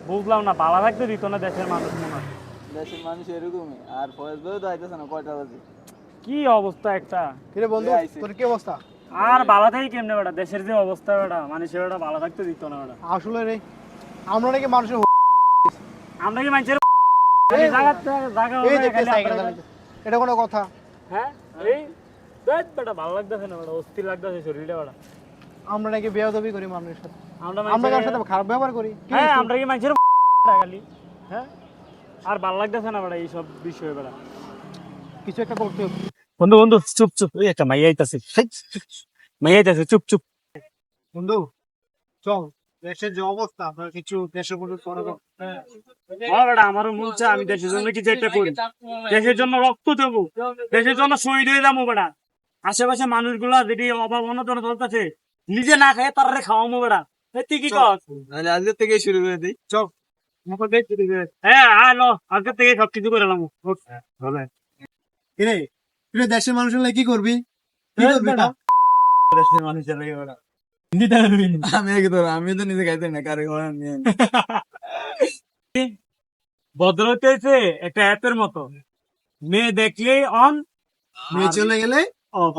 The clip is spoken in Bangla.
বুঝলাম না, বালা থাকতে দিত না দেশের মানুষ মনে হয়। দেশের মানুষ এরকমই, আর ফয়েজ ভাইও তো আইতেছে না কয়টা বাজে। কি অবস্থা একটা। কিরে বন্ধু, এই আইছে। তোর কি অবস্থা? আর বালা থাকি কেমনে বেটা, দেশের যে অবস্থা বেটা, মানুষের বেটা বালা থাকতে দিত না বেটা। আসলে রে, আমরা নাকি মানুষের আমরা কি মানুষের এই জায়গা এই দেখতে সাইকেল চালাইতে, এটা কোনো কথা? হ্যাঁ এই দেখ বেটা ভালো লাগতেছে না বেটা, অস্থির লাগতেছে শরীরটা বেটা। আমরা নাকি বেয়াদবি করি মানুষের সাথে, আমরা আমরা কার মানুষের সাথে খারাপ ব্যবহার করি? কি হ্যাঁ হইছে? আমরা কি মানুষের খালি হ্যাঁ, আর ভালো লাগতেছে না বেটা এইসব বিষয় বেটা। কিছু একটা করতে হবে। বন্ধু বন্ধু চুপ চুপ, ওই একটা মাইয়া আইতাছে, মাইয়া আইতাছে, চুপ চুপ। বন্ধু চল, দেশের যে অবস্থা আপনার কিছু দেশের মধ্যে করো। হ্যাঁ বেটা, আমারও মন চায় আমি দেশের জন্য কিছু একটা করি, দেশের জন্য রক্ত দেবো, দেশের জন্য শহীদ হয়ে যাবো বেটা। আশেপাশে মানুষগুলা যদি অভাব অনটন চলতেছে, নিজে না খায় তারা খাওয়াবো বেটা। তুই কি কর? তাহলে আজকে থেকে শুরু করে দিই। চল, হ্যাঁ আলো আজকে থেকে সবকিছু করে এলাম। কিরে কিরে দেশের মানুষের লাগে কি করবি? কি করবি তা? দেশের মানুষের লাগে বেটা। আমি তো নিজে খাইতে না কারে ঘর নিয়ে। ভদ্র হইতেছে একটা অ্যাপের মতো, মেয়ে দেখলেই অন, মেয়ে চলে গেলে অফ।